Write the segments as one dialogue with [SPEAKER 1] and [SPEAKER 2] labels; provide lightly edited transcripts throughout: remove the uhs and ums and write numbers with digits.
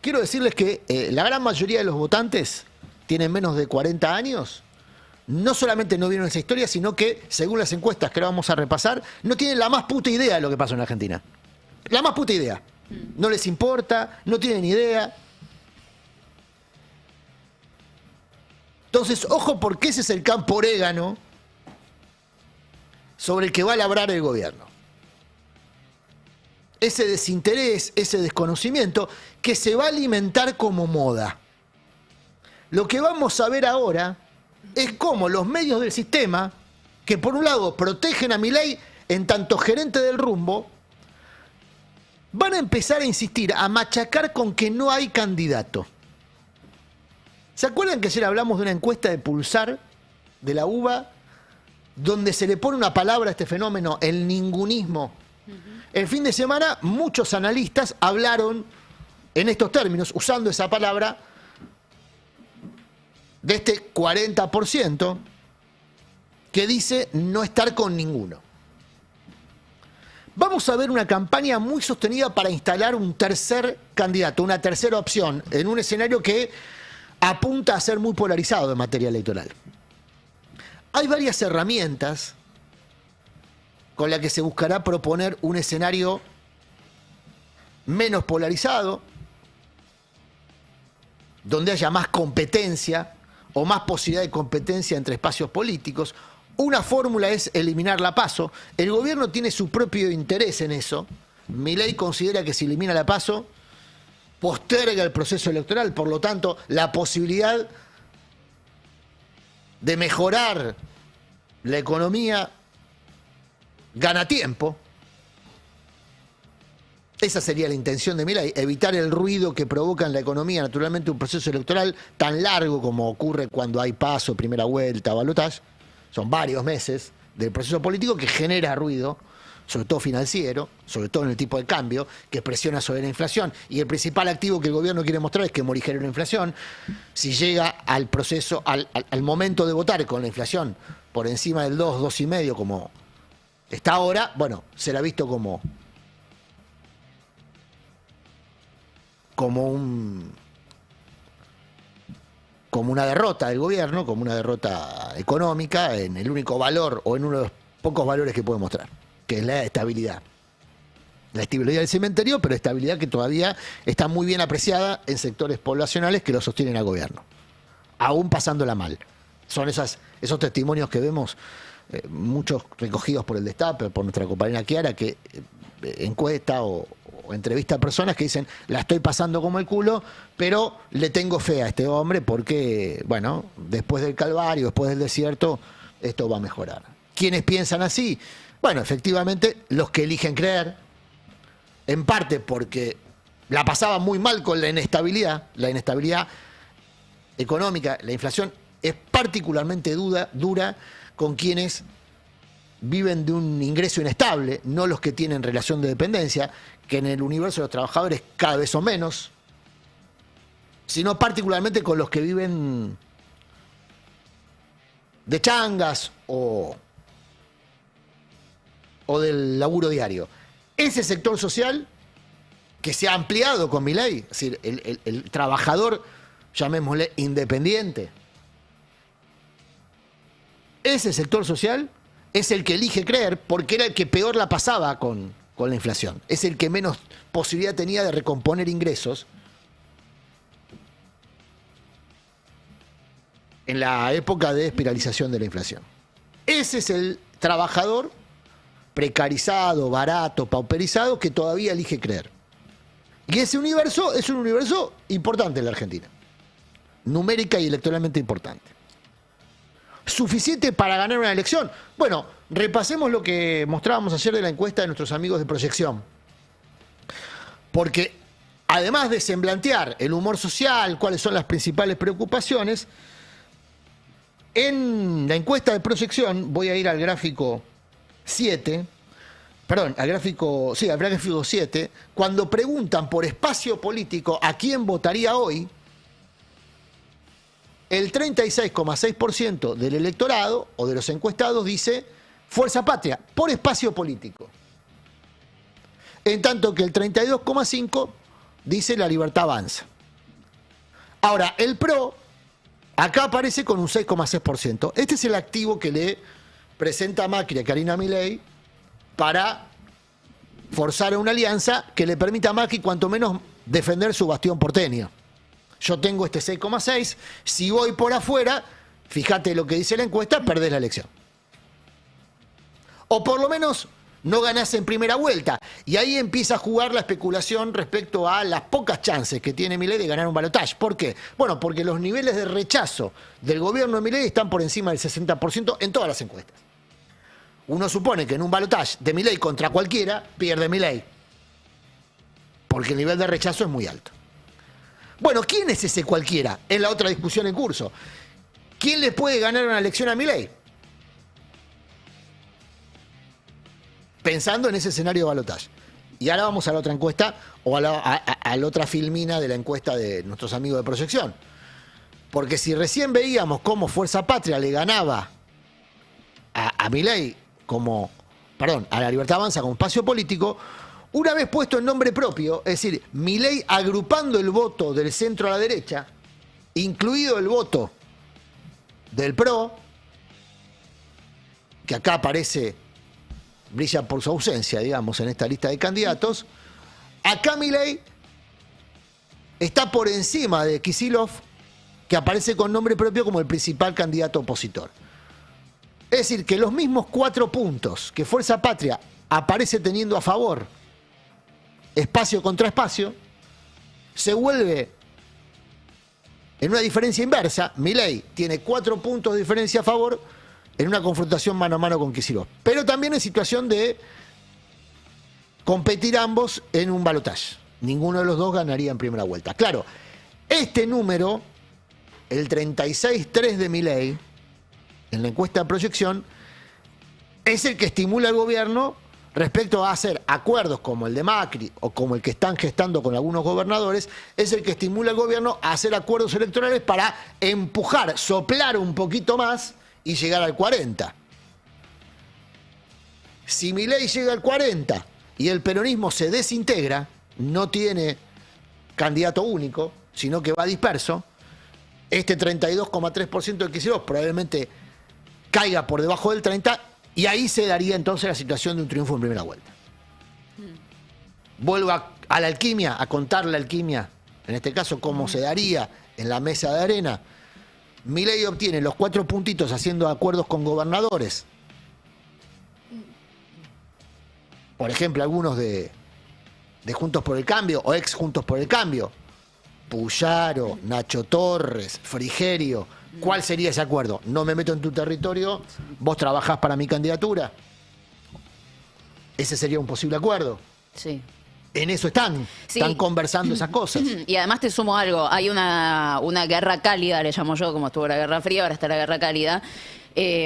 [SPEAKER 1] Quiero decirles que la gran mayoría de los votantes tienen menos de 40 años. No solamente no vieron esa historia, sino que, según las encuestas que ahora vamos a repasar, no tienen la más puta idea de lo que pasó en Argentina. La más puta idea. No les importa, no tienen idea. Entonces, ojo, porque ese es el campo orégano sobre el que va a labrar el gobierno. Ese desinterés, ese desconocimiento que se va a alimentar como moda. Lo que vamos a ver ahora es cómo los medios del sistema, que por un lado protegen a Milei en tanto gerente del rumbo, van a empezar a insistir, a machacar con que no hay candidato. ¿Se acuerdan que ayer hablamos de una encuesta de Pulsar, de la UBA, donde se le pone una palabra a este fenómeno, el ningunismo? El fin de semana muchos analistas hablaron en estos términos, usando esa palabra, de este 40% que dice no estar con ninguno. Vamos a ver una campaña muy sostenida para instalar un tercer candidato, una tercera opción, en un escenario que apunta a ser muy polarizado en materia electoral. Hay varias herramientas con las que se buscará proponer un escenario menos polarizado, donde haya más competencia o más posibilidad de competencia entre espacios políticos. Una fórmula es eliminar la PASO. El gobierno tiene su propio interés en eso. Milei considera que si elimina la PASO, posterga el proceso electoral. Por lo tanto, la posibilidad de mejorar la economía gana tiempo. Esa sería la intención de Milei, evitar el ruido que provoca en la economía, naturalmente, un proceso electoral tan largo como ocurre cuando hay paso, primera vuelta, balotaje. Son varios meses del proceso político que genera ruido, sobre todo financiero, sobre todo en el tipo de cambio, que presiona sobre la inflación. Y el principal activo que el gobierno quiere mostrar es que morigere la inflación. Si llega al proceso, al momento de votar con la inflación por encima del 2, 2,5, como está ahora, bueno, será visto como una derrota del gobierno, como una derrota económica en el único valor o en uno de los pocos valores que puede mostrar, que es la estabilidad. La estabilidad del cementerio, pero estabilidad que todavía está muy bien apreciada en sectores poblacionales que lo sostienen al gobierno, aún pasándola mal. Son esos testimonios que vemos, muchos recogidos por el Destape, por nuestra compañera Chiara, que encuesta o entrevista a personas que dicen, la estoy pasando como el culo, pero le tengo fe a este hombre porque, bueno, después del calvario, después del desierto, esto va a mejorar. ¿Quiénes piensan así? Bueno, efectivamente, los que eligen creer, en parte porque la pasaba muy mal con la inestabilidad económica, la inflación es particularmente dura con quienes viven de un ingreso inestable, no los que tienen relación de dependencia, que en el universo de los trabajadores cada vez son menos, sino particularmente con los que viven de changas o del laburo diario. Ese sector social que se ha ampliado con Milei, es decir, el trabajador, llamémosle independiente, ese sector social es el que elige creer porque era el que peor la pasaba con la inflación. Es el que menos posibilidad tenía de recomponer ingresos en la época de espiralización de la inflación. Ese es el trabajador precarizado, barato, pauperizado, que todavía elige creer. Y ese universo es un universo importante en la Argentina. Numérica y electoralmente importante. ¿Suficiente para ganar una elección? Bueno, repasemos lo que mostrábamos ayer de la encuesta de nuestros amigos de Proyección. Porque además de semblantear el humor social, cuáles son las principales preocupaciones, en la encuesta de Proyección, voy a ir al gráfico 7, al gráfico 7, cuando preguntan por espacio político a quién votaría hoy, el 36,6% del electorado o de los encuestados dice Fuerza Patria, por espacio político. En tanto que el 32,5% dice La Libertad Avanza. Ahora, el PRO acá aparece con un 6,6%. Este es el activo que le presenta Macri a Karina Milei para forzar una alianza que le permita a Macri cuanto menos defender su bastión porteño. Yo tengo este 6,6, si voy por afuera, fíjate lo que dice la encuesta, perdés la elección. O por lo menos no ganás en primera vuelta. Y ahí empieza a jugar la especulación respecto a las pocas chances que tiene Milei de ganar un balotaje. ¿Por qué? Bueno, porque los niveles de rechazo del gobierno de Milei están por encima del 60% en todas las encuestas. Uno supone que en un balotaje de Milei contra cualquiera, pierde Milei. Porque el nivel de rechazo es muy alto. Bueno, ¿quién es ese cualquiera? Es la otra discusión en curso. ¿Quién le puede ganar una elección a Milei? Pensando en ese escenario de balotaje. Y ahora vamos a la otra encuesta o a la otra filmina de la encuesta de nuestros amigos de Proyección. Porque si recién veíamos cómo Fuerza Patria le ganaba a Milei a la Libertad Avanza como espacio político, una vez puesto en nombre propio, es decir, Milei agrupando el voto del centro a la derecha, incluido el voto del PRO, que acá aparece, brilla por su ausencia, digamos, en esta lista de candidatos, acá Milei está por encima de Kicillof, que aparece con nombre propio como el principal candidato opositor. Es decir, que los mismos 4 puntos que Fuerza Patria aparece teniendo a favor, espacio contra espacio, se vuelve en una diferencia inversa. Milei tiene 4 puntos de diferencia a favor en una confrontación mano a mano con Kicillof. Pero también en situación de competir ambos en un balotaje. Ninguno de los dos ganaría en primera vuelta. Claro, este número, el 36,3 de Milei, en la encuesta de Proyección, es el que estimula al gobierno respecto a hacer acuerdos como el de Macri o como el que están gestando con algunos gobernadores, es el que estimula al gobierno a hacer acuerdos electorales para empujar, soplar un poquito más y llegar al 40. Si Milei llega al 40 y el peronismo se desintegra, no tiene candidato único, sino que va disperso, este 32,3% de Kicillof probablemente caiga por debajo del 30%, y ahí se daría entonces la situación de un triunfo en primera vuelta. Vuelvo a la alquimia, a contar la alquimia, en este caso cómo se daría en la mesa de arena. Milei obtiene los 4 puntitos haciendo acuerdos con gobernadores. Por ejemplo, algunos de Juntos por el Cambio o ex Juntos por el Cambio. Puyaro, Nacho Torres, Frigerio. ¿Cuál sería ese acuerdo? No me meto en tu territorio, vos trabajás para mi candidatura. Ese sería un posible acuerdo.
[SPEAKER 2] Sí.
[SPEAKER 1] En eso están conversando esas cosas.
[SPEAKER 2] Y además te sumo algo, hay una guerra cálida, le llamo yo, como estuvo la Guerra Fría, ahora está la Guerra Cálida.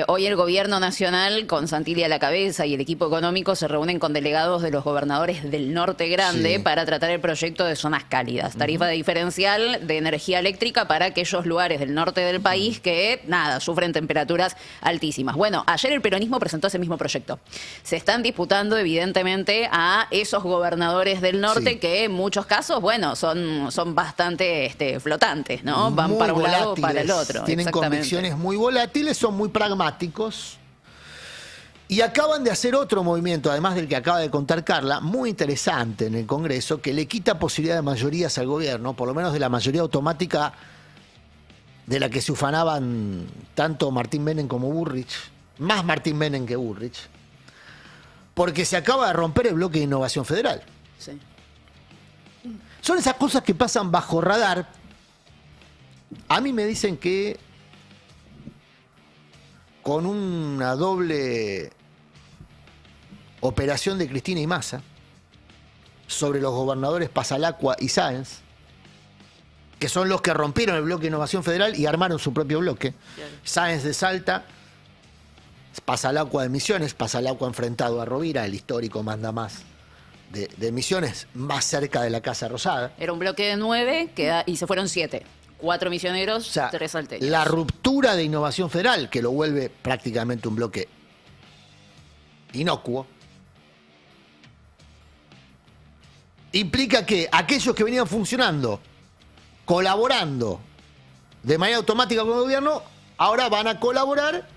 [SPEAKER 2] Hoy el gobierno nacional, con Santilli a la cabeza y el equipo económico, se reúnen con delegados de los gobernadores del norte grande para tratar el proyecto de zonas cálidas. Tarifa de diferencial de energía eléctrica para aquellos lugares del norte del país que, sufren temperaturas altísimas. Bueno, ayer el peronismo presentó ese mismo proyecto. Se están disputando, evidentemente, a esos gobernadores del norte que en muchos casos, son bastante flotantes, ¿no? Van
[SPEAKER 1] muy
[SPEAKER 2] para un lado o
[SPEAKER 1] volátiles,
[SPEAKER 2] para el otro.
[SPEAKER 1] tienen convicciones muy volátiles, son muy pragmáticos y acaban de hacer otro movimiento, además del que acaba de contar Carla, muy interesante en el Congreso, que le quita posibilidad de mayorías al gobierno, por lo menos de la mayoría automática de la que se ufanaban tanto Martín Menem como Bullrich, más Martín Menem que Bullrich, porque se acaba de romper el bloque de innovación federal.
[SPEAKER 2] Sí.
[SPEAKER 1] Son esas cosas que pasan bajo radar. A mí me dicen que con una doble operación de Cristina y Massa sobre los gobernadores Pasalacqua y Sáenz, que son los que rompieron el bloque de Innovación Federal y armaron su propio bloque. Claro. Sáenz de Salta, Pasalacqua de Misiones, Pasalacqua enfrentado a Rovira, el histórico mandamás de Misiones, más cerca de la Casa Rosada.
[SPEAKER 2] Era un bloque de 9 y se fueron 7. 4 misioneros, 3 salteños.
[SPEAKER 1] La ruptura de Innovación Federal, que lo vuelve prácticamente un bloque inocuo, implica que aquellos que venían funcionando colaborando de manera automática con el gobierno, ahora van a colaborar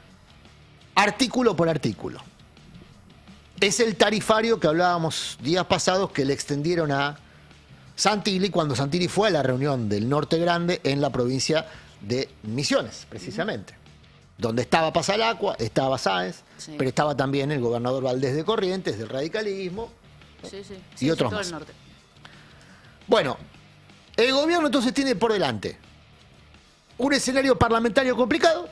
[SPEAKER 1] artículo por artículo. Es el tarifario que hablábamos días pasados que le extendieron a Santilli cuando Santilli fue a la reunión del Norte Grande en la provincia de Misiones, precisamente. Donde estaba Pasalacqua, estaba Sáenz,
[SPEAKER 2] Sí.
[SPEAKER 1] pero estaba también el gobernador Valdés de Corrientes, del radicalismo,
[SPEAKER 2] Sí,
[SPEAKER 1] otros
[SPEAKER 2] todo
[SPEAKER 1] más.
[SPEAKER 2] el norte.
[SPEAKER 1] Bueno, el gobierno entonces tiene por delante un escenario parlamentario complicado,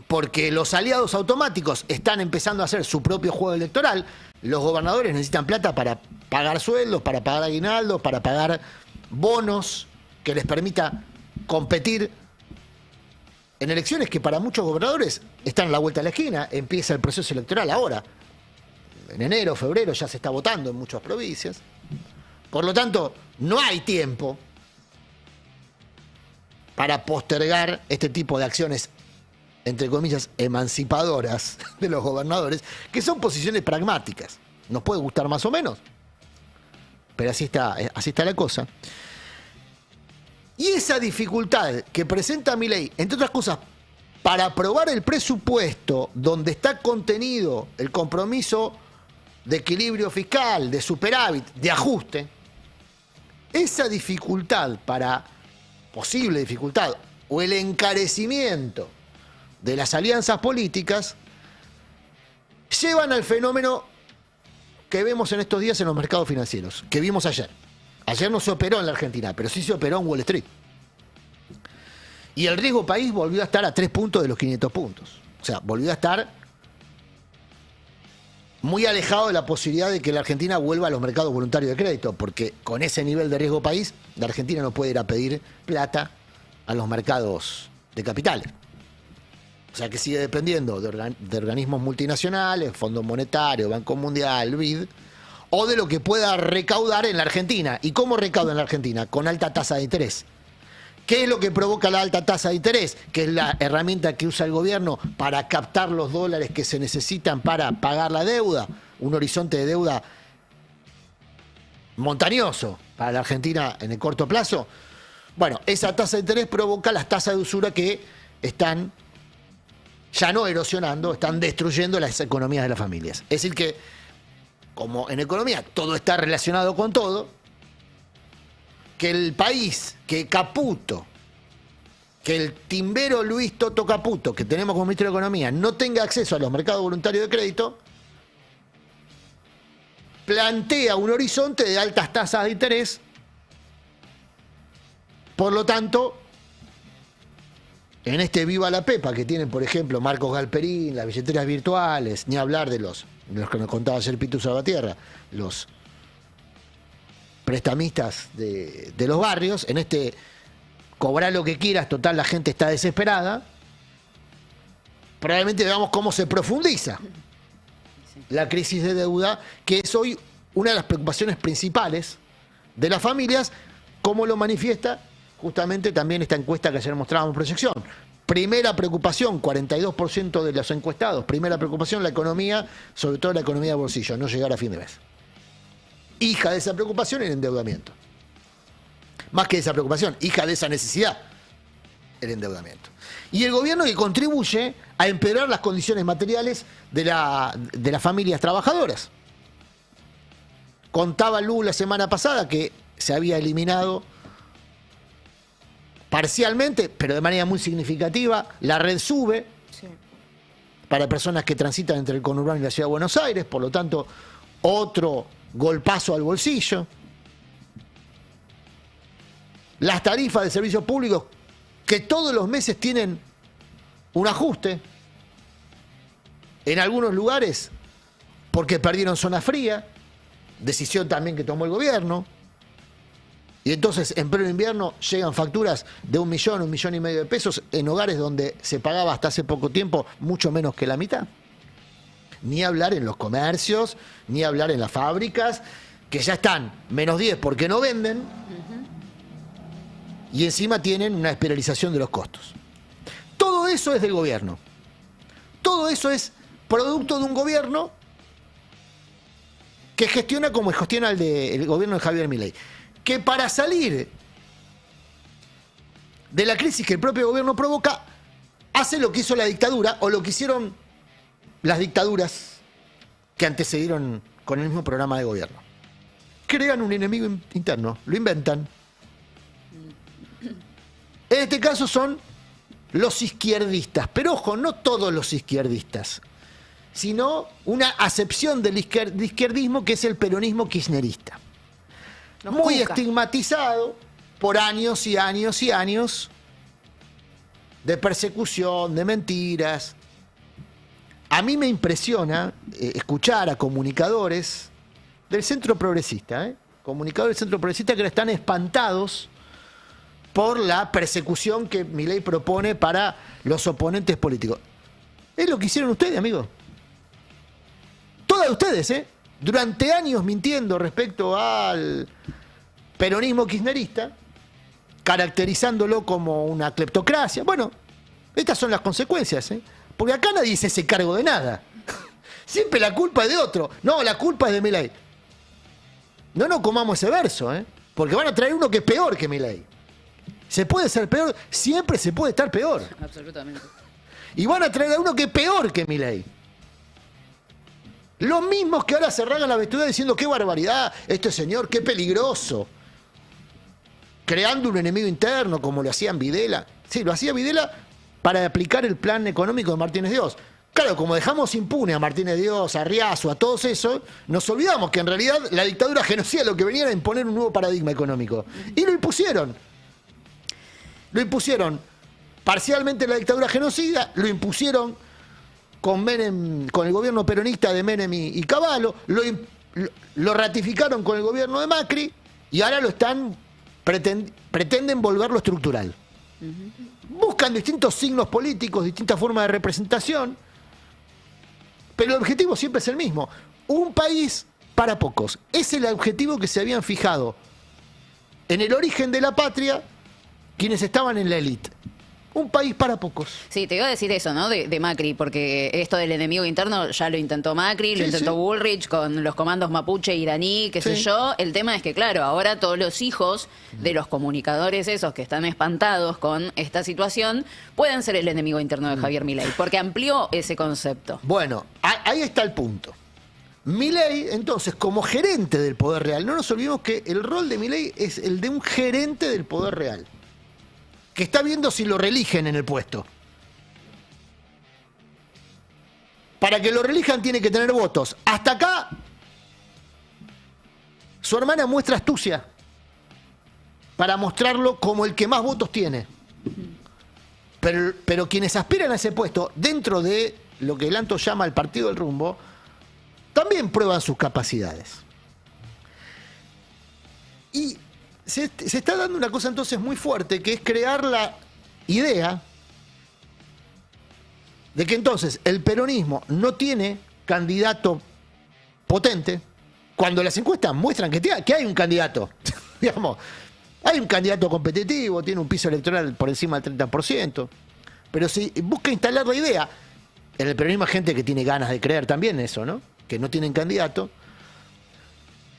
[SPEAKER 1] porque los aliados automáticos están empezando a hacer su propio juego electoral. Los gobernadores necesitan plata para pagar sueldos, para pagar aguinaldos, para pagar bonos que les permita competir en elecciones que para muchos gobernadores están a la vuelta de la esquina. Empieza el proceso electoral ahora. En enero, febrero ya se está votando en muchas provincias. Por lo tanto, no hay tiempo para postergar este tipo de acciones, entre comillas, emancipadoras de los gobernadores, que son posiciones pragmáticas. Nos puede gustar más o menos, pero así está la cosa. Y esa dificultad que presenta Milei, entre otras cosas, para aprobar el presupuesto donde está contenido el compromiso de equilibrio fiscal, de superávit, de ajuste, esa dificultad posible dificultad, o el encarecimiento de las alianzas políticas, llevan al fenómeno que vemos en estos días en los mercados financieros, que vimos ayer. Ayer no se operó en la Argentina, pero sí se operó en Wall Street. Y el riesgo país volvió a estar a 3 puntos de los 500 puntos. O sea, volvió a estar muy alejado de la posibilidad de que la Argentina vuelva a los mercados voluntarios de crédito, porque con ese nivel de riesgo país, la Argentina no puede ir a pedir plata a los mercados de capitales. O sea que sigue dependiendo de organismos multinacionales, Fondo Monetario, Banco Mundial, BID, o de lo que pueda recaudar en la Argentina. ¿Y cómo recauda en la Argentina? Con alta tasa de interés. ¿Qué es lo que provoca la alta tasa de interés? Que es la herramienta que usa el gobierno para captar los dólares que se necesitan para pagar la deuda. Un horizonte de deuda montañoso para la Argentina en el corto plazo. Bueno, esa tasa de interés provoca las tasas de usura que están ya no erosionando, están destruyendo las economías de las familias. Es decir que, como en economía todo está relacionado con todo, que el país, que Caputo, que el timbero Luis Toto Caputo, que tenemos como ministro de Economía, no tenga acceso a los mercados voluntarios de crédito, plantea un horizonte de altas tasas de interés. Por lo tanto, en este Viva la Pepa que tienen, por ejemplo, Marcos Galperín, las billeteras virtuales, ni hablar de los que nos contaba ayer Pitu Salvatierra, los prestamistas de los barrios, en este cobrar lo que quieras, total la gente está desesperada, probablemente veamos cómo se profundiza la crisis de deuda, que es hoy una de las preocupaciones principales de las familias, como lo manifiesta justamente también esta encuesta que ayer mostrábamos en proyección. Primera preocupación, 42% de los encuestados, primera preocupación, la economía, sobre todo la economía de bolsillo, no llegar a fin de mes. Hija de esa preocupación, el endeudamiento. Más que esa preocupación, hija de esa necesidad, el endeudamiento. Y el gobierno que contribuye a empeorar las condiciones materiales de las familias trabajadoras. Contaba Lu la semana pasada que se había eliminado parcialmente, pero de manera muy significativa, la red SUBE,
[SPEAKER 2] Sí.
[SPEAKER 1] para personas que transitan entre el conurbano y la ciudad de Buenos Aires, por lo tanto, otro golpazo al bolsillo. Las tarifas de servicios públicos que todos los meses tienen un ajuste, en algunos lugares porque perdieron zona fría, decisión también que tomó el gobierno, y entonces en pleno invierno llegan facturas de 1 millón y medio de pesos en hogares donde se pagaba hasta hace poco tiempo mucho menos que la mitad. Ni hablar en los comercios, ni hablar en las fábricas, que ya están -10 porque no venden, y encima tienen una espiralización de los costos. Todo eso es del gobierno. Todo eso es producto de un gobierno que gestiona como gestiona el gobierno de Javier Milei. Que para salir de la crisis que el propio gobierno provoca, hace lo que hizo la dictadura o lo que hicieron las dictaduras que antecedieron con el mismo programa de gobierno. Crean un enemigo interno, lo inventan. En este caso son los izquierdistas, pero ojo, no todos los izquierdistas, sino una acepción del izquierdismo que es el peronismo kirchnerista. Muy estigmatizado por años y años y años de persecución, de mentiras. A mí me impresiona escuchar a comunicadores del centro progresista, comunicadores del centro progresista que ahora están espantados por la persecución que Milei propone para los oponentes políticos. Es lo que hicieron ustedes, amigos. Todas ustedes, durante años mintiendo respecto al peronismo kirchnerista, caracterizándolo como una cleptocracia. Bueno, estas son las consecuencias, porque acá nadie se hace cargo de nada. Siempre la culpa es de otro. No, la culpa es de Milei. No nos comamos ese verso, porque van a traer uno que es peor que Milei. Se puede ser peor, siempre se puede estar peor.
[SPEAKER 2] Absolutamente.
[SPEAKER 1] Y van a traer a uno que es peor que Milei. Los mismos que ahora se rasgan la vestidura diciendo qué barbaridad, este señor, qué peligroso. Creando un enemigo interno como lo hacían Videla. Sí, lo hacía Videla para aplicar el plan económico de Martínez Dios. Claro, como dejamos impune a Martínez Dios, a Riazo, a todos esos, nos olvidamos que en realidad la dictadura genocida lo que venía era imponer un nuevo paradigma económico. Y lo impusieron. Lo impusieron parcialmente la dictadura genocida, lo impusieron con Menem, con el gobierno peronista de Menem y Cavallo, lo ratificaron con el gobierno de Macri y ahora lo están pretenden volverlo estructural. Buscan distintos signos políticos, distintas formas de representación, pero el objetivo siempre es el mismo. Un país para pocos. Es el objetivo que se habían fijado en el origen de la patria quienes estaban en la élite. Un país para pocos.
[SPEAKER 2] Sí, te iba a decir eso, ¿no? De Macri, porque esto del enemigo interno ya lo intentó Macri, lo intentó Bullrich con los comandos mapuche iraní, qué sé yo. El tema es que, claro, ahora todos los hijos de los comunicadores esos que están espantados con esta situación pueden ser el enemigo interno de Javier Milei, porque amplió ese concepto.
[SPEAKER 1] Bueno, ahí está el punto. Milei, entonces, como gerente del poder real, no nos olvidemos que el rol de Milei es el de un gerente del poder real, que está viendo si lo reeligen en el puesto. Para que lo reelijan tiene que tener votos. Hasta acá, su hermana muestra astucia para mostrarlo como el que más votos tiene. Pero quienes aspiran a ese puesto, dentro de lo que Lanto llama el partido del rumbo, también prueban sus capacidades. Y se está dando una cosa entonces muy fuerte, que es crear la idea de que entonces el peronismo no tiene candidato potente, cuando las encuestas muestran que hay un candidato. Digamos, hay un candidato competitivo, tiene un piso electoral por encima del 30%, pero si busca instalar la idea, en el peronismo hay gente que tiene ganas de creer también eso, ¿no? Que no tienen candidato,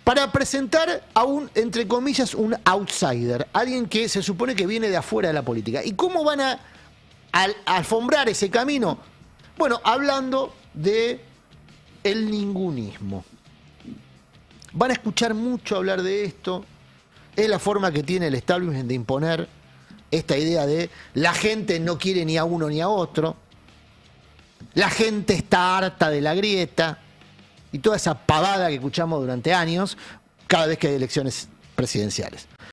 [SPEAKER 1] para presentar a un, entre comillas, un outsider, alguien que se supone que viene de afuera de la política. ¿Y cómo van a alfombrar ese camino? Bueno, hablando de el ningunismo. Van a escuchar mucho hablar de esto. Es la forma que tiene el establishment de imponer esta idea de la gente no quiere ni a uno ni a otro. La gente está harta de la grieta. Y toda esa pavada que escuchamos durante años cada vez que hay elecciones presidenciales.